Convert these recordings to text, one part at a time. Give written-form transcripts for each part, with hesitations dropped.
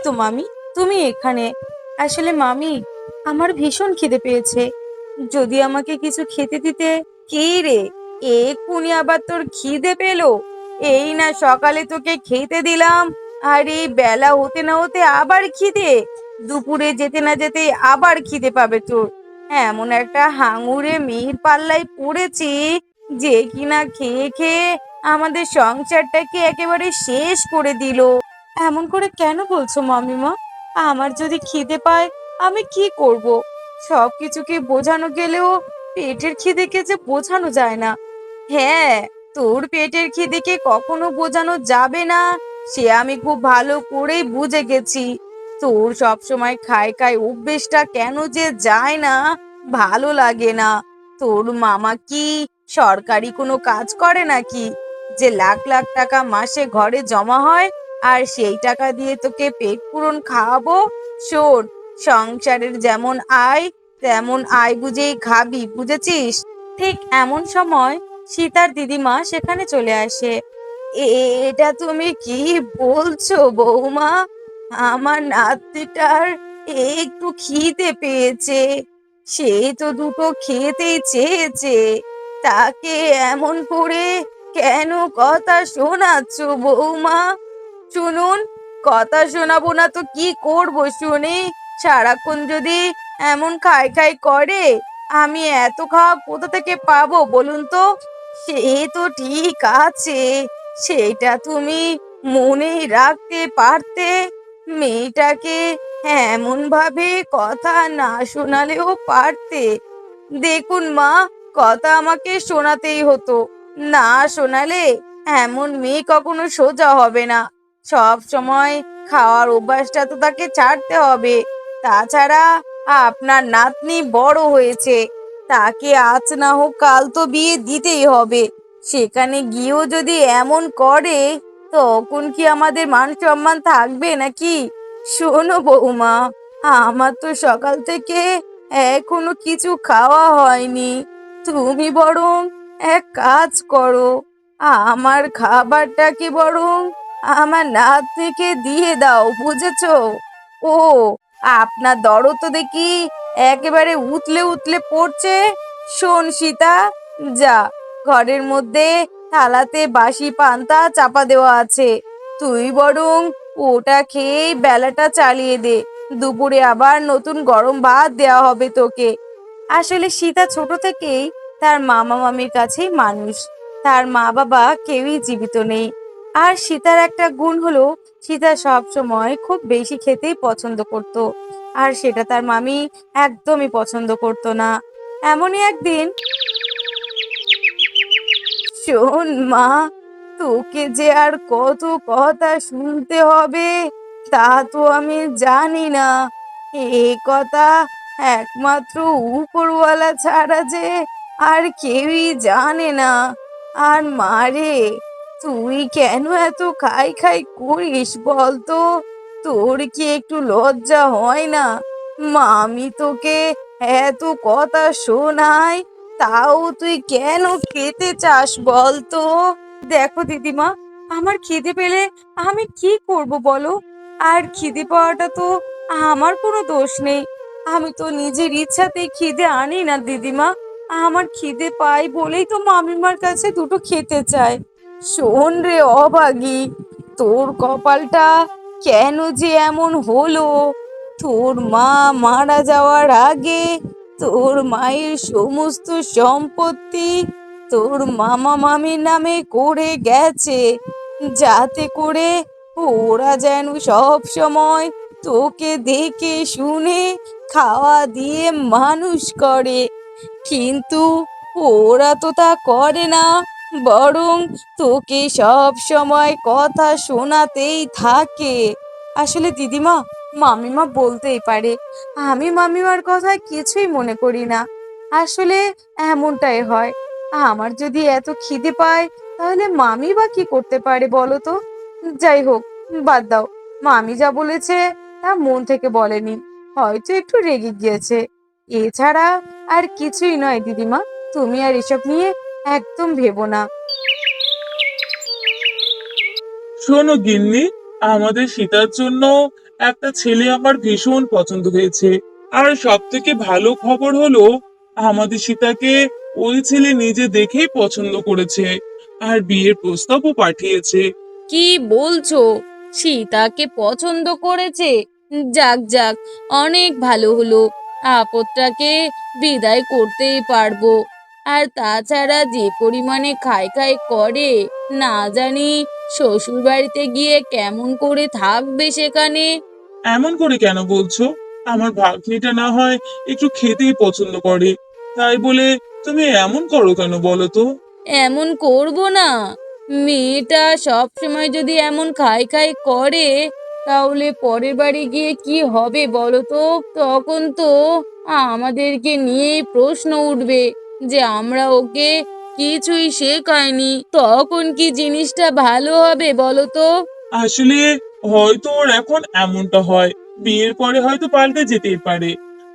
তো মামি, তুমি এখানে? আসলে মামি, আমার ভীষণ খিদে পেয়েছে। যদি আমাকে কিছু খেতে দিতে। কি রে, এক্ষুনি আবার তোর খিদে পেলো? এই না সকালে তোকে খেতে দিলাম, আর এই বেলা হতে না হতে আবার খিদে? দুপুরে যেতে না যেতে আবার খিদে পাবে তোর? এমন একটা হাঙুরে মেয়ের পাল্লায় পড়েছি, যে কিনা খেয়ে খেয়ে আমাদের সংসারটাকে একেবারে শেষ করে দিল। এমন করে কেন বলছো মামিমা? আমার যদি খিদে পায়, আমি কি করব? সবকিছুকে বোঝানো গেলেও পেটের খিদেকে যে বোঝানো যায় না। হ্যাঁ, তোর পেটের খিদেকে কখনো বোঝানো যাবে না, সে আমি খুব ভালো করেই বুঝে গেছি। তোর সব সময় খাই খাই অভ্যেসটা কেন যে যায় না, ভালো লাগে না। তোর মামা কি সরকারি কোনো কাজ করে নাকি, যে লাখ লাখ টাকা মাসে ঘরে জমা হয়, আর সেই টাকা দিয়ে তোকে পেট পূরণ খাওয়াবো? শোন, সংসারের যেমন আয় তেমন আয় বুঝেই খাবি, বুঝেছিস? ঠিক এমন সময় সীতার দিদিমা সেখানে চলে আসে। এটা তুমি কি বলছো বৌমা? আমার নাতনিটার একটু খিদে পেয়েছে, সে তো দুটো খেতেই চেয়েছে, তাকে এমন করে কেন কথা শোনাচ্ছ বৌমা? শুনুন, কথা শোনাবো না তো কি করব শুনি? সারাক্ষণ যদি এমন খাই খাই করে, আমি এত খাওয়া কোথা থেকে পাবো বলুন তো? সে তো ঠিক আছে, সেটা তুমি মনেই রাখতে পারতে। মেয়েটাকে এমন ভাবে কথা না শোনালেও পারতে। দেখুন মা, কথা আমাকে শোনাতেই হতো, না শোনালে এমন মেয়ে কখনো সোজা হবে না। সব সময় খাওয়ার অভ্যাসটা তো তাকে ছাড়তে হবে। তাছাড়া আপনার নাতনি বড় হয়েছে, তাকে আজ না হোক কাল তো বিয়ে দিতেই হবে। সেখানে গিয়েও যদি এমন করে, তখন কি আমাদের মান সম্মান থাকবে নাকি? শোনো বৌমা, আমার তো সকাল থেকে এখনো কিছু খাওয়া হয়নি। তুমি বরং এক কাজ করো, আমার খাবারটাকে বরং আমার নাতনিকে দিয়ে দাও, বুঝেছো? ও, আপনার দরদ তো দেখি একেবারে উতলে উতলে পড়ছে। শোন সীতা, যা, ঘরের মধ্যে থালাতে বাসি পান্তা চাপা দেওয়া আছে, তুই বরং ওটা খেয়েই বেলাটা চালিয়ে দে। দুপুরে আবার নতুন গরম ভাত দেওয়া হবে তোকে। আসলে সীতা ছোট থেকেই তার মামা মামির কাছেই মানুষ। তার মা বাবা কেউই জীবিত নেই। আর সীতার একটা গুণ হলো, সীতা সব সময় খুব বেশি খেতেই পছন্দ করত, আর সেটা তার মামি একদমই পছন্দ করতো না। এমনই একদিন, শোন মা, তোকে যে আর কত কথা শুনতে হবে তা তো আমি জানি না। এই কথা একমাত্র উপরওয়ালা ছাড়া যে আর কেউই জানে না। আর মারে, তুই কেন এত খাই খাই করিস বলতো? তোর কি একটু লজ্জা হয় না? মামি তোকে এত কথা শোনায়, তাও তুই কেন খেতে চাস বলতো? দেখো দিদিমা, আমার খিদে পেলে আমি কি করব বলো? আর খিদে পাওয়াটা তো আমার কোনো দোষ নেই। আমি তো নিজের ইচ্ছাতেই খিদে আনি না দিদিমা। আমার খিদে পাই বলেই তো মামিমার কাছে দুটো খেতে চাই। শোন রে অভাগী, তোর কপালটা কেন যে এমন হলো? তোর মা মারা যাওয়ার আগে তোর মায়ের সমস্ত সম্পত্তি তোর মামা মামির নামে করে গেছে, যাতে করে ওরা যেন সব সময় তোকে দেখে শুনে খাওয়া দিয়ে মানুষ করে। কিন্তু ওরা তো তা করে না, বরং তোকে সব সময় কথা শোনাতেই থাকে। আসলে দিদিমা, মামিমা বলতেই পারে, আমি মামিমার কথা কিছুই মনে করি না। আসলে এমনটাই হয়। আমার যদি এত খিদে পায়, তাহলে মামি বা কি করতে পারে বলো তো? যাই হোক, বাদ দাও। মামি যা বলেছে তা মন থেকে বলেনি, হয়তো একটু রেগে গিয়েছে। এছাড়া আর কিছুই নয় দিদিমা, তুমি আর এসব নিয়ে একদম ভেবো না। শোনো গিন্নি, আমাদের সীতার জন্য একটা ছেলে আমার ভীষণ পছন্দ হয়েছে। আর সব থেকে ভালো খবর হলো আমাদের সীতাকে ওই ছেলে নিজে দেখেই পছন্দ করেছে আর বিয়ের প্রস্তাবও পাঠিয়েছে। কি বলছো? সীতাকে পছন্দ করেছে? যাক যাক, অনেক ভালো হলো। আপদটাকে বিদায় করতেই পারবো। আর তাছাড়া যে পরিমাণে খাই খাই করে, না জানি শ্বশুর বাড়িতে গিয়ে কেমন করে থাকবে সেখানে। এমন করে কেন বলছো? আমার ভাগ্নিটা না হয় একটু খেতেই পছন্দ করে, তাই বলে তুমি এমন করো কেন বলো তো? এমন করব না? মেয়েটা সব সময় যদি এমন খাই খাই করে, তাহলে পরের বাড়ি গিয়ে কি হবে বলো তো? তখন তো আমাদেরকে নিয়েই প্রশ্ন উঠবে যে আমরা ওকে কিছুই শেখায়নি। তখন কি জিনিসটা ভালো হবে বলো তো? আসলে হয়তো ওর এখন এমনটা হয়, বিয়ের পরে হয়তো পাল্টে যেতেই পারে।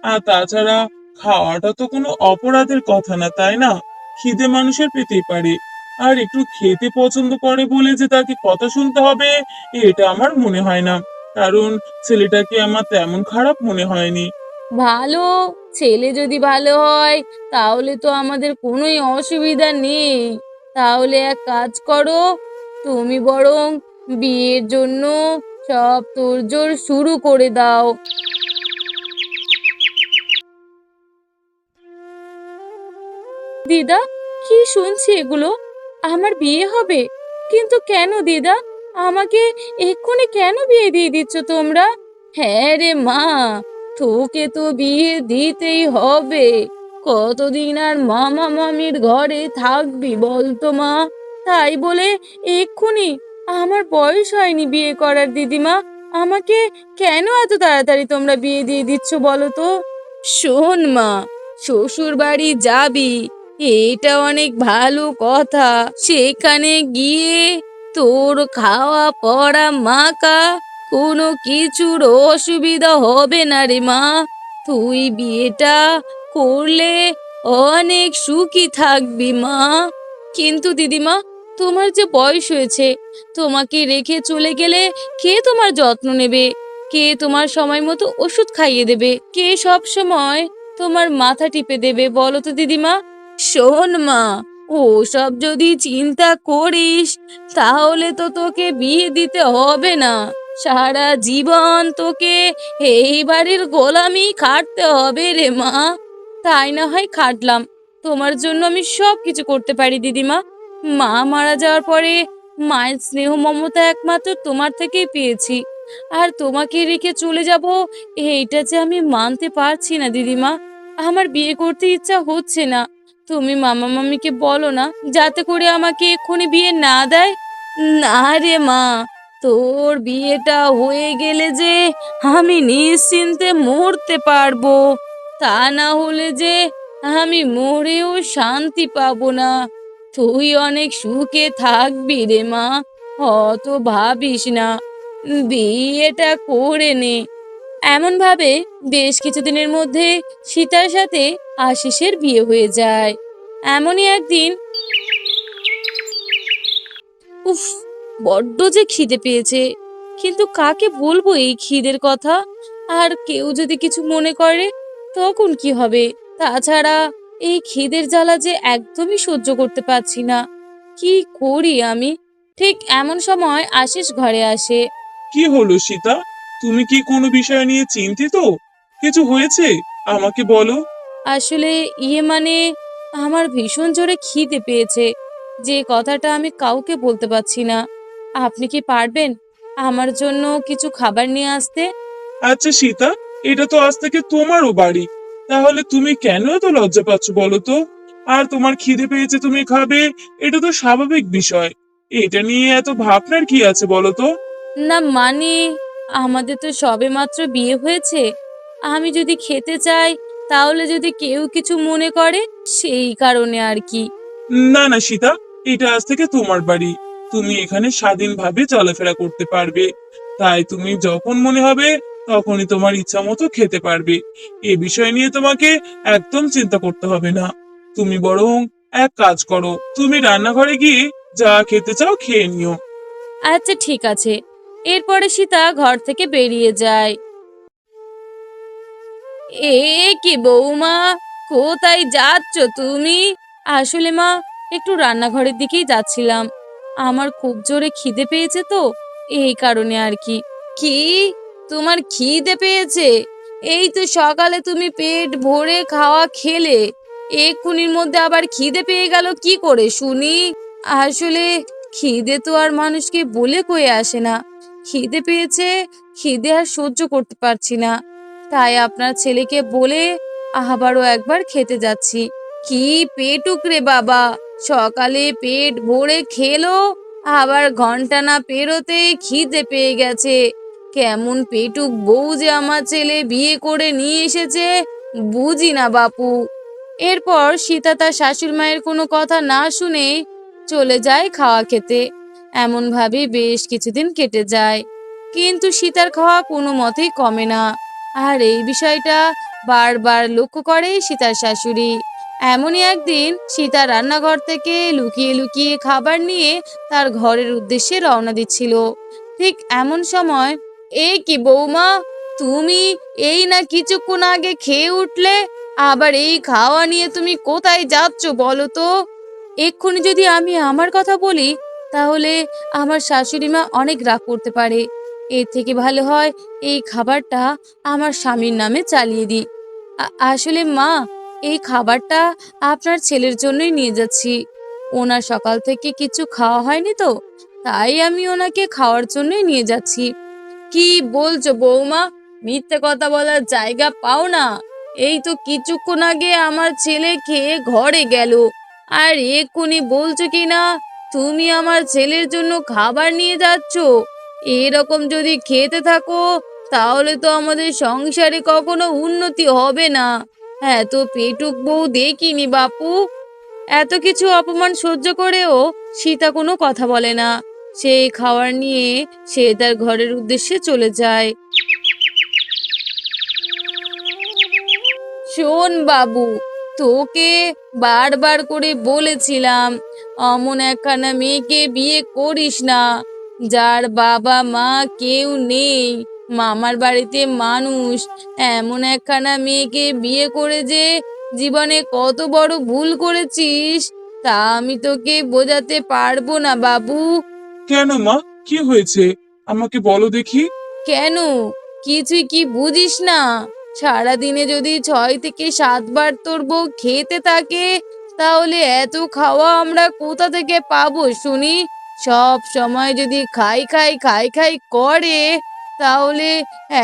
আর তাছাড়া খাওয়াটা তো কোনো অপরাধের কথা না, তাই না? খিদে মানুষের পেতেই পারে। আর একটু খেতে পছন্দ করে বলে যে তাকে কথা শুনতে হবে, এটা আমার মনে হয় না। কারণ ছেলেটাকে আমার তেমন খারাপ মনে হয়নি। ভালো ছেলে যদি ভালো হয়, তাহলে তো আমাদের কোনোই অসুবিধা নেই। তাহলে এক কাজ করো, তুমি বরং বিয়ের জন্য সব তোড়জোড় শুরু করে দাও। দিদা, কি শুনছি এগুলো? আমার বিয়ে হবে? কিন্তু কেন দিদা? আমাকে এক্ষুনি কেন বিয়ে দিয়ে দিচ্ছ তোমরা? হ্যাঁ রে মা, তোকে তো বিয়ে দিতেই হবে। কতদিন আর মামা মামির ঘরে থাকবি বলতো মা? তাই বলে এক্ষুনি, আমার বয়স হয়নি বিয়ে করার দিদিমা, আমাকে কেন এত তাড়াতাড়ি তোমরা বিয়ে দিয়ে দিচ্ছ বলো তো? শোন মা, শ্বশুর বাড়ি যাবি, এটা অনেক ভালো কথা। সেখানে গিয়ে তোর খাওয়া পড়া মাকা কোনো কিছুর অসুবিধা হবে না রে মা। তুই বিয়েটা করলে অনেক সুখী থাকবি মা। কিন্তু দিদিমা, তোমার যে বয়স হয়েছে, তোমাকে রেখে চলে গেলে কে তোমার যত্ন নেবে? কে তোমার সময় মতো ওষুধ খাইয়ে দেবে? কে সব সময় তোমার মাথা টিপে দেবে বলো তো দিদিমা? শোন মা, ওসব যদি চিন্তা করিস, তাহলে তো তোকে বিয়ে দিতে হবে না। সারা জীবন তোকে এই বাড়ির গোলামি খাটতে হবে রে মা। তাই না হয় খাটলাম, তোমার জন্য আমি সব কিছু করতে পারি দিদিমা। মা মারা যাওয়ার পরে মায়ের স্নেহ মমতা একমাত্র তোমার থেকেই পেয়েছি। আর তোমাকে রেখে চলে যাব, এইটা যে আমি মানতে পারছি না দিদিমা। আমার বিয়ে করতে ইচ্ছা হচ্ছে না। তুমি মামা মামিকে বলো না, যাতে করে আমাকে এক্ষুনি বিয়ে না দেয়। না রে মা, তোর বিয়েটা হয়ে গেলে যে আমি নিশ্চিন্তে মরতে পারবো, তা না হলে যে আমি মরেও শান্তি পাবো না। তুই অনেক সুখে থাকবি রে মা, অত ভাবিস না, বিয়েটা করে নে। এমন ভাবে বেশ কিছুদিনের মধ্যে সীতার সাথে আশিসের বিয়ে হয়ে যায়। এমনই একদিন, উফ, বড্ড যে খিদে পেয়েছে, কিন্তু কাকে বলবো এই খিদের কথা? আর কেউ যদি কিছু মনে করে, তখন কি হবে? তাছাড়া এই খিদের জ্বালা যে একদমই সহ্য করতে পারছি না। কি করি আমি? ঠিক এমন সময় আশিস ঘরে আসে। কি হলো সীতা? তুমি কি কোনো বিষয় নিয়ে চিন্তিত? কিছু হয়েছে? আমাকে বলো। আসলে মানে, আমার ভীষণ জোরে খিদে পেয়েছে, যে কথাটা আমি কাউকে বলতে পারছি না। আপনি কি পারবেন আমার জন্য কিছু খাবার নিয়ে আসতে? আচ্ছা সীতা, এটা তো আজ থেকে তোমারও বাড়ি, তাহলে তুমি কেন এত লজ্জা পাচ্ছ বলো তো? আর তোমার খিদে পেয়েছে, তুমি খাবে, এটা তো স্বাভাবিক বিষয়। এটা নিয়ে এত ভাবনার কি আছে বলো তো? না মানে, আমাদের তো সবেমাত্র বিয়ে হয়েছে। আমি যদি খেতে চাই, তাহলে যদি কেউ কিছু মনে করে, সেই কারণে আর কি। না না সীতা, এটা আজ থেকে তোমার বাড়ি। তুমি এখানে স্বাধীনভাবে চলাফেরা করতে পারবে। তাই তুমি যখন মনে হবে তখনই তোমার ইচ্ছা মতো খেতে পারবে। এ বিষয় নিয়ে তোমাকে একদম চিন্তা করতে হবে না। তুমি বরং এক কাজ করো, তুমি রান্নাঘরে গিয়ে যা খেতে চাও খেয়ে নিও। আচ্ছা ঠিক আছে, এরপরে সীতা ঘর থেকে বেরিয়ে যায়। এ কি বৌমা, কোথায় যাচ্ছ তুমি? আসলে মা, একটু রান্নাঘরের দিকেই যাচ্ছিলাম। আমার খুব জোরে খিদে পেয়েছে তো, এই কারণে আর কি। কি, তোমার খিদে পেয়েছে? এই তো সকালে তুমি পেট ভরে খাওয়া খেলে, এক্ষুনির মধ্যে আবার খিদে পেয়ে গেল কি করে শুনি? আসলে খিদে তো আর মানুষকে বলে কয়ে আসে না। খিদে পেয়েছে, খিদে আর সহ্য করতে পারছি না, তাই আপনার ছেলেকে বলে আবারও একবার খেতে যাচ্ছি। কি পেটুক রে বাবা, সকালে পেট ভরে খেলো, আবার ঘন্টা না পেরোতে খিদে পেয়ে গেছে। কেমন পেটুক বউ যে আমার ছেলে বিয়ে করে নিয়ে এসেছে, বুঝি না বাপু। এরপর সীতা তার শাশুড়ি মায়ের কোনো কথা না শুনে চলে যায় খাওয়া খেতে। এমন ভাবে বেশ কিছুদিন কেটে যায়, কিন্তু সীতার খাওয়া কোনো মতেই কমে না। আর এই বিষয়টা বারবার লক্ষ্য করে সীতার শাশুড়ি। এমনই একদিন সীতা রান্নাঘর থেকে লুকিয়ে লুকিয়ে খাবার নিয়ে তার ঘরের উদ্দেশ্যে রওনা দিচ্ছিল। ঠিক এমন সময়, এ কি বৌমা, তুমি এই না কিছুক্ষণ আগে খেয়ে উঠলে, আবার এই খাওয়া নিয়ে তুমি কোথায় যাচ্ছ বলো তো? এক্ষুনি যদি আমি আমার কথা বলি, তাহলে আমার শাশুড়ি মা অনেক রাগ করতে পারে। এর থেকে ভালো হয় এই খাবারটা আমার স্বামীর নামে চালিয়ে দিই। আসলে মা, এই খাবারটা আপনার ছেলের জন্যই নিয়ে যাচ্ছি। ওনার সকাল থেকে কিছু খাওয়া হয়নি তো, তাই আমি ওনাকে খাওয়ার জন্যই নিয়ে যাচ্ছি। কি বলছো বৌমা, মিথ্যে কথা বলার জায়গা পাও না? এই তো কিছুক্ষণ আগে আমার ছেলে খেয়ে ঘরে গেল, আর এক্ষুনি বলছো কি না তুমি আমার ছেলের জন্য খাবার নিয়ে যাচ্ছ? এরকম যদি খেতে থাকো, তাহলে তো আমাদের সংসারে কখনো উন্নতি হবে না। এত পেটুক বউ দেখিনি বাপু। এত কিছু অপমান সহ্য করেও সীতা কোনো কথা বলে না। সেই খাবার নিয়ে সে তার ঘরের উদ্দেশ্যে চলে যায়। শোন বাবু, তোকে বারবার করে বলেছিলাম অমন একখানা মেয়েকে বিয়ে করিস না, যার বাবা মা কেউ নেই, মামার বাড়িতে মানুষ। এমন একখানা মেয়েকে বিয়ে করে যে জীবনে কত বড় ভুল করেছিস, তা আমি তোকে বোঝাতে পারবো না বাবু। কেন মা, কি হয়েছে? আমাকে বলো দেখি। কেন, কিছুই কি বুঝিস না? সারাদিনে যদি 6 থেকে 7 বার তোর বউ খেতে থাকে, তাহলে এত খাওয়া আমরা কোথা থেকে পাবো শুনি? সব সময় যদি খাই খাই খাই খাই করে, তাহলে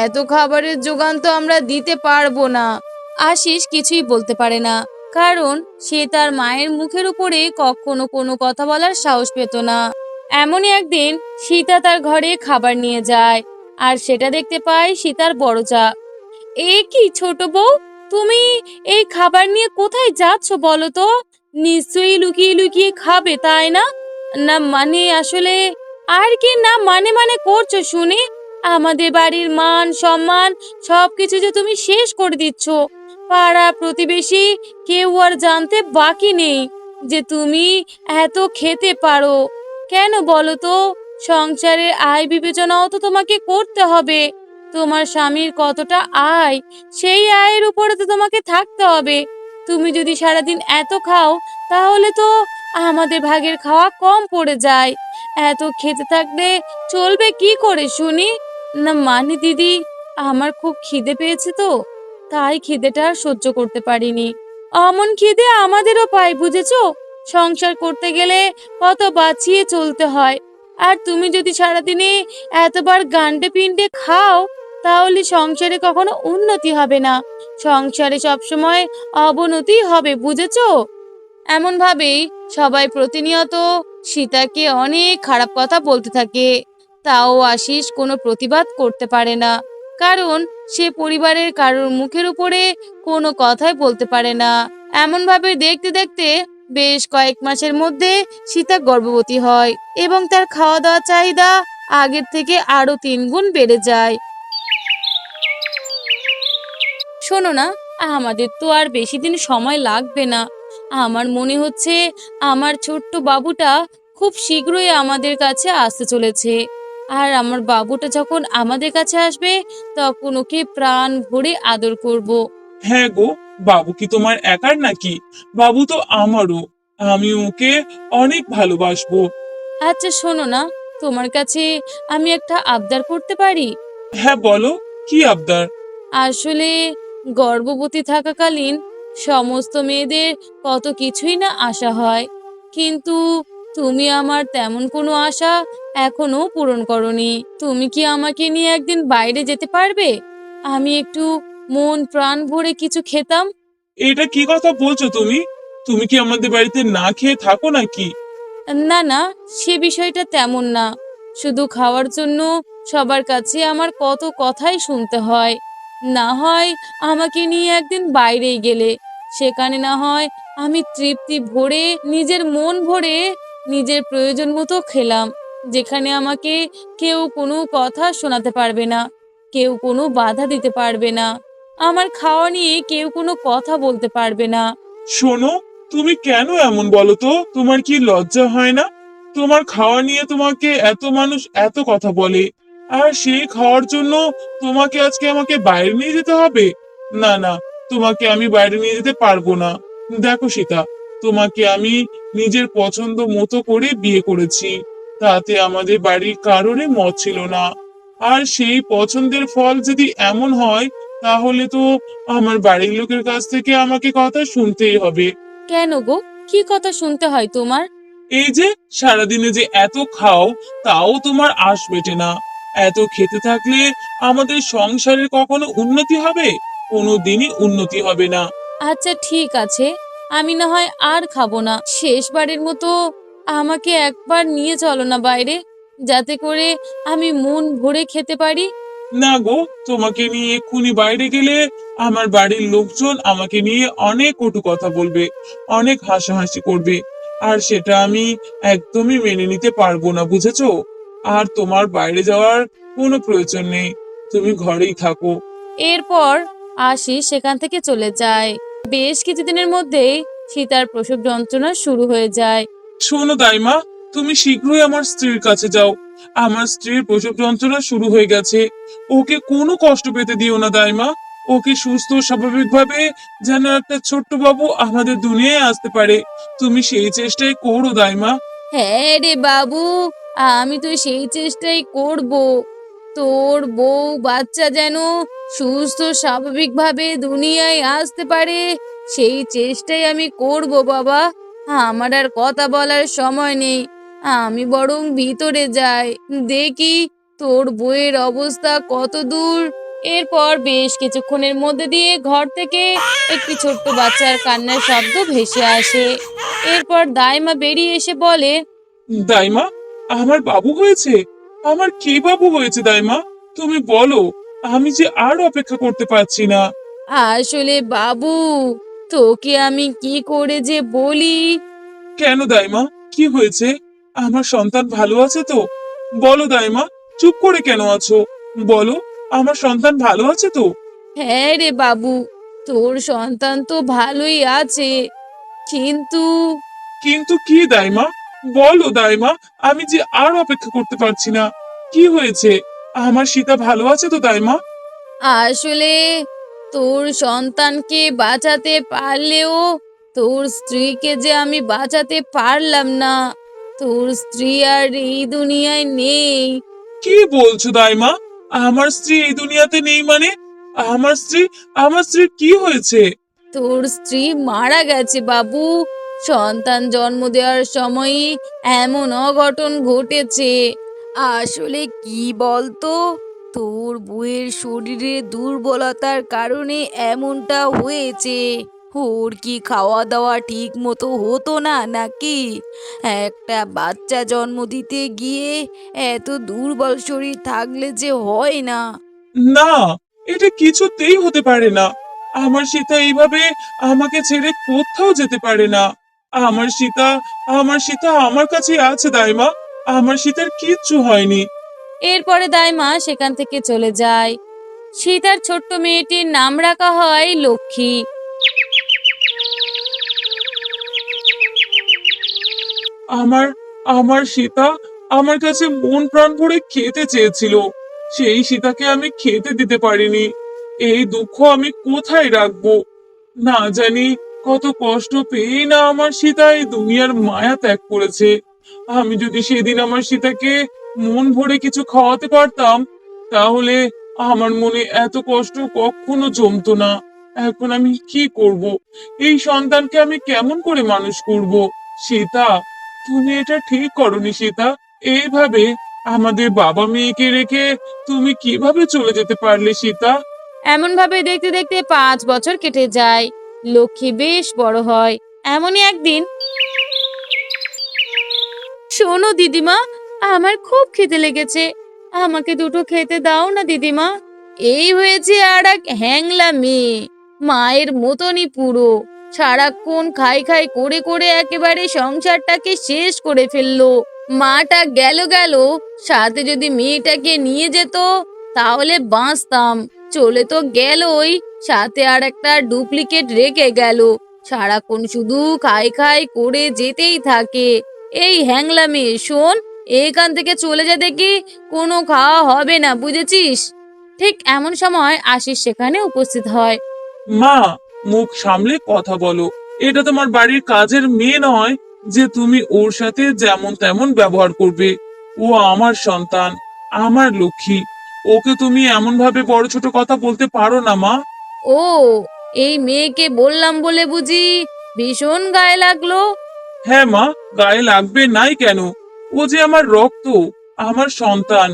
এত খাবারের যোগান তো আমরা দিতে পারবো না। আশিস কিছুই বলতে পারে না, কারণ সে তার মায়ের মুখের উপরে কখনো কোনো কথা বলার সাহস পেত না। এমনই একদিন সীতা তার ঘরে খাবার নিয়ে যায়, আর সেটা দেখতে পায় সীতার বড় যা। এ কি ছোট বউ, তুমি এই খাবার নিয়ে কোথায় যাচ্ছ বলো তো? নিশ্চয়ই লুকিয়ে লুকিয়ে খাবে, তাই না? না মানে আসলে, আর কি না মানে মানে করছো শুনি? আমাদের বাড়ির মান সম্মান সবকিছু যে তুমি শেষ করে দিচ্ছ। পাড়া প্রতিবেশী কেউ আর জানতে বাকি নেই যে তুমি এত খেতে পারো। কেন বলো তো? সংসারের আয় বিবেচনাও তো তোমাকে করতে হবে। তোমার স্বামীর কতটা আয়, সেই আয়ের উপরে তো তোমাকে থাকতে হবে। তুমি যদি সারাদিন এত খাও, তাহলে তো আমাদের ভাগের খাওয়া কম পড়ে যায়। এত খেতে থাকলে চলবে কি করে শুনি? না মানে দিদি, আমার খুব খিদে পেয়েছে তো, তাই খিদেটা আর সহ্য করতে পারিনি। অমন খিদে আমাদেরও পায় বুঝেছো? সংসার করতে গেলে কত বাঁচিয়ে চলতে হয়। আর তুমি যদি সারাদিনে এতবার গান্ডে পিণ্ডে খাও, তাহলে সংসারে কখনো উন্নতি হবে না, সংসারে সবসময় অবনতি হবে বুঝেছো? এমন ভাবেই সবাই প্রতিনিয়ত সীতাকে অনেক খারাপ কথা বলতে থাকে। তাও আশিস কোনো প্রতিবাদ করতে পারে না, কারণ সে পরিবারের কারোর মুখের উপরে কোনো কথাই বলতে পারে না। এমন ভাবে দেখতে দেখতে বেশ কয়েক মাসের মধ্যে সীতা গর্ভবতী হয়, এবং তার খাওয়া দাওয়া চাহিদা আগের থেকে আরো 3 গুণ বেড়ে যায়। শোনো না, আমাদের তো আর বেশি দিন সময় লাগবে না। আমার মনে হচ্ছে আমার ছোট্ট বাবুটা খুব শীঘ্রই আমাদের কাছে আসতে চলেছে। আর আমার বাবুটা যখন আমাদের কাছে আসবে তখন ওকে প্রাণ ভরে আদর করব। হ্যাঁ গো, বাবু কি তোমার একার নাকি? বাবু তো আমারও। আমি ওকে অনেক ভালোবাসবো। আচ্ছা শোনো না, তোমার কাছে আমি একটা আবদার করতে পারি? হ্যাঁ বলো, কি আবদার? আসলে গর্ভবতী থাকাকালীন সমস্ত মেয়েদের কত কিছুই না আশা হয়, কিন্তু তুমি আমার তেমন কোনো আশা এখনো পূরণ করনি। তুমি কি আমাকে নিয়ে একদিন বাইরে যেতে পারবে? আমি একটু মন প্রাণ ভরে কিছু খেতাম। এটা কি কথা বলছো তুমি? তুমি কি আমাদের বাড়িতে না খেয়ে থাকো নাকি? না না, সে বিষয়টা তেমন না। শুধু খাওয়ার জন্য সবার কাছে আমার কত কথাই শুনতে হয়। না হয় আমাকে নিয়ে একদিন বাইরেই গেলে, সেখানে না হয় আমি তৃপ্তি ভরে নিজের মন ভরে নিজের প্রয়োজন মতো খেলাম, যেখানে আমাকে কেউ কোনো কথা শোনাতে পারবে না, কেউ কোনো বাধা দিতে পারবে না, আমার খাওয়া নিয়ে কেউ কোনো কথা বলতে পারবে না। শোনো, তুমি কেন এমন বলো তো? তোমার কি লজ্জা হয় না? তোমার খাওয়া নিয়ে তোমাকে এত মানুষ এত কথা বলে, আর সেই খাওয়ার জন্য তোমাকে আজকে আমাকে বাইরে নিয়ে যেতে হবে? না না, তোমাকে আমি বাইরে নিয়ে যেতে পারবো না। দেখো সীতা, তোমাকে আমি নিজের পছন্দ মতো করে বিয়ে করেছি। তাতে আমাদের বাড়ির কারোরই মত ছিল না। আর সেই পছন্দের ফল যদি এমন হয়, তাহলে তো আমার বাড়ির লোকের কাছ থেকে আমাকে কথা শুনতেই হবে। কেন গো, কি কথা শুনতে হয় তোমার? এই যে সারাদিনে যে এত খাও, তাও তোমার আঁশ মেটে না। এত খেতে থাকলে আমাদের সংসারের কখনো উন্নতি হবে? কোনো দিনই উন্নতি হবে না। আচ্ছা ঠিক আছে, আমি না হয় আর খাবো না। শেষবারের মতো আমাকে একবার নিয়ে চলো না বাইরে, যাতে করে আমি মন ভরে খেতে পারি। না গো, তোমাকে নিয়ে এক্ষুনি বাইরে গেলে আমার বাড়ির লোকজন আমাকে নিয়ে অনেক কটু কথা বলবে, অনেক হাসাহাসি করবে। আর সেটা আমি একদমই মেনে নিতে পারবো না, বুঝেছো? আর তোমার বাইরে যাওয়ার কোনো প্রয়োজন নেই, তুমি ঘরেই থাকো। এরপর আশিস সেখান থেকে চলে যায়। বেশ কিছুদিনের মধ্যেই সীতার প্রসব যন্ত্রণা শুরু হয়ে যায়। শোনো দাইমা, তুমি শীঘ্রই আমার স্ত্রীর কাছে যাও। আমার স্ত্রীর প্রসব যন্ত্রণা শুরু হয়ে গেছে। ওকে কোনো কষ্ট পেতে দিও না দাইমা। ওকে সুস্থ স্বাভাবিকভাবে যেন একটা ছোট্ট বাবু আমাদের দুনিয়ায় আসতে পারে, তুমি সেই চেষ্টাই করো দাইমা। হ্যাঁ রে বাবু, আমি তো সেই চেষ্টাই করব। তোর বউ বাচ্চা যেন সুস্থ স্বাভাবিকভাবে দুনিয়ায় আসতে পারে, সেই চেষ্টাই আমি করব বাবা। আমার আর কথা বলার সময় নেই, আমি বরং ভিতরে যাই, দেখি তোর বউয়ের অবস্থা কত দূর। এরপর বেশ কিছুক্ষণের মধ্যে দিয়ে ঘর থেকে একটি ছোট্ট বাচ্চার কান্নার শব্দ ভেসে আসে। এরপর দাইমা বেরিয়ে এসে বলে, দাইমা, আমার বাবু হয়েছে। আমার কি বাবু হয়েছে দাইমা? তুমি বলো, আমি যে আর অপেক্ষা করতে পারছি না। আসলে বাবু, তোকে আমি কি করে যে বলি। কেন দাইমা, কি হয়েছে? আমার সন্তান ভালো আছে তো? বলো দাইমা, চুপ করে কেন আছো? বলো, আমার সন্তান ভালো আছে তো? হ্যাঁ রে বাবু, তোর সন্তান তো ভালোই আছে, কিন্তু কিন্তু কি দাইমা? বলো দাইমা, আমি যে আর অপেক্ষা করতে পারছি না। কি হয়েছে? আমার সীতা ভালো আছে তো দাইমা? আসলে তোর সন্তানকে বাঁচাতে পারলেও তোর স্ত্রীকে যে আমি বাঁচাতে পারলাম না। তোর স্ত্রী আর এই দুনিয়ায় নেই। কি বলছো দাইমা? আমার স্ত্রী এই দুনিয়াতে নেই মানে? আমার স্ত্রী, আমার স্ত্রীর কি হয়েছে? তোর স্ত্রী মারা গেছে বাবু। সন্তান জন্ম দেওয়ার সময়ই এমন অঘটন ঘটেছে। আসলে কি বলতো, তোর বউয়ের শরীরে দুর্বলতার কারণে এমনটা হয়েছে। ওর কি খাওয়া দাওয়া ঠিক মতো হতো না নাকি? একটা বাচ্চা জন্ম দিতে গিয়ে এত দুর্বল শরীর থাকলে যে হয় না। না, এটা কিছুতেই হতে পারে না। আমার সীতা এইভাবে আমাকে ছেড়ে কোথাও যেতে পারে না। আমার সীতা, আমার সীতা আমার কাছে আছে দাইমা। আমার সীতার কিচ্ছু হয়নি। এরপরে দাইমা সেখান থেকে চলে যায়। সীতার ছোট্ট মেয়েটির নাম রাখা হয় লক্ষ্মী। আমার, আমার সীতা, আমার কাছে মন প্রাণ ভরে খেতে চেয়েছিল, সেই সীতাকে আমি খেতে দিতে পারিনি। এই দুঃখ আমি কোথায় রাখবো? না জানি কত কষ্ট পেয়েই না আমার সীতা এই দুনিয়ার মায়া ত্যাগ করেছে। আমি যদি সেদিন আমার সীতাকে মন ভরে কিছু খাওয়াতে পারতাম, তাহলে আমার মনে এত কষ্ট কখনো জমতো না। এখন আমি কি করব? এই সন্তানকে আমি কেমন করে মানুষ করব? সীতা, তুমি এটা ঠিক করনি সীতা। এইভাবে আমাদের বাবা মেয়েকে রেখে তুমি কিভাবে চলে যেতে পারলে সীতা? এমন ভাবে দেখতে দেখতে 5 বছর কেটে যায়। লক্ষ্মী বেশ বড় হয়। এমনই একদিন, শোনো দিদিমা, আমার খুব খিদে লেগেছে, আমাকে দুটো খেতে দাও না দিদিমা। এই হয়েছে আর এক হ্যাংলা মেয়ে, মায়ের মতনই পুরো। সারাক্ষণ খাই খাই করে করে একেবারে সংসারটাকে শেষ করে ফেললো। মাটা গেল গেল, সাথে যদি মেয়েটাকে নিয়ে যেত তাহলে বাঁচতাম। চলে তো গেলই, সাথে আর একটা ডুপ্লিকেট রেখে গেল। সারাক্ষণ শুধু খাই খাই করে যেতেই থাকে। এই হ্যাংলা মেয়ে, শোন, এখান থেকে চলে যা দেখি, কোনো খাওয়া হবে না, বুঝেছিস? ঠিক এমন সময় আশিস সেখানে উপস্থিত হয়। মা, মুখ সামলে কথা বলো। এটা তোমার বাড়ির কাজের মেয়ে নয় যে তুমি ওর সাথে যেমন তেমন ব্যবহার করবে। ও আমার সন্তান, আমার লক্ষ্মী। ওকে তুমি এমন ভাবে বড় ছোট কথা বলতে পারো না মা। ও, এই মেয়েকে বললাম বলে বুঝি ভীষণ গায়ে লাগলো? হ্যাঁ মা, গায়ে লাগবে নাই কেন? ও যে আমার রক্ত, আমার সন্তান।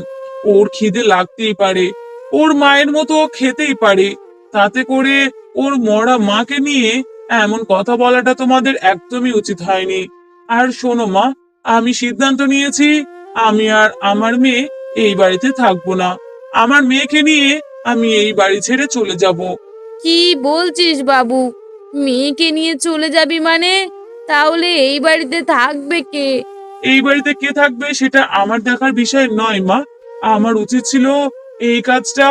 ওর খিদে লাগতেই পারে, ওর মায়ের মতো ও খেতেই পারে। তাতে করে ওর মরা মাকে নিয়ে এমন কথা বলাটা তোমাদের একদমই উচিত হয়নি। আর শোনো মা, আমি সিদ্ধান্ত নিয়েছি, আমি আর আমার মেয়ে এই বাড়িতে থাকবো না। আমার মেয়েকে নিয়ে আমি এই বাড়ি ছেড়ে চলে যাব। কি বলছিস বাবু? মেয়েকে নিয়ে চলে যাবি মানে? তাহলে এই বাড়িতে থাকবে কে? এই বাড়িতে কে থাকবে সেটা আমার দেখার বিষয় নয় মা। আমার উচিত ছিল এই কাজটা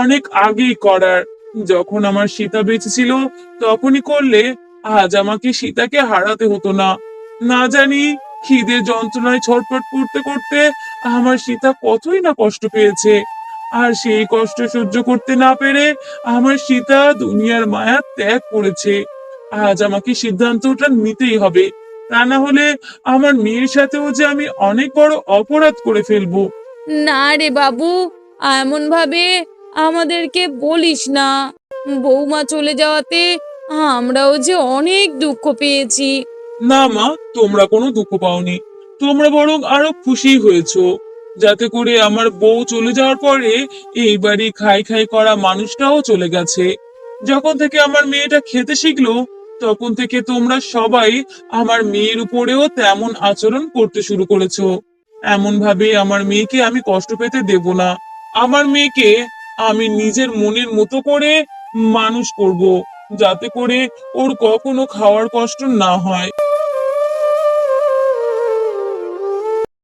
অনেক আগেই করার। যখন আমার সীতা বেঁচে ছিল তখনই করলে আজ আমাকে সীতাকে হারাতে হতো না। না জানি খিদের যন্ত্রণায় ছটফট করতে করতে আমার সীতা কতই না কষ্ট পেয়েছে। আর সেই কষ্ট সহ্য করতে না পেরে আমার সীতা দুনিয়ার মায়া ত্যাগ করেছে। আজ আমাকে সিদ্ধান্তটা নিতেই হবে, তা না হলে আমার মেয়ের সাথেও যে আমি অনেক বড় অপরাধ করে ফেলবো। না রে বাবু, এমন ভাবে আমাদেরকে বলিস না। বৌমা চলে যাওয়াতে আমরাও যে অনেক দুঃখ পেয়েছি। না মা, তোমরা কোনো দুঃখ পাওনি। তোমরা বরং আরো খুশি হয়েছো, যাতে করে আমার বউ চলে যাওয়ার পরে এই বাড়ি খাই খাই করা মানুষটাও চলে গেছে। যখন থেকে আমার মেয়েটা খেতে শিখলো, তখন থেকে তোমরা সবাই আমার মেয়ের উপরেও তেমন আচরণ করতে শুরু করেছো। এমন ভাবে আমার মেয়েকে আমি কষ্ট পেতে দেব না। আমার মেয়েকে আমি নিজের মনের মতো করে মানুষ করব, যাতে করে ওর কখনো খাওয়ার কষ্ট না হয়।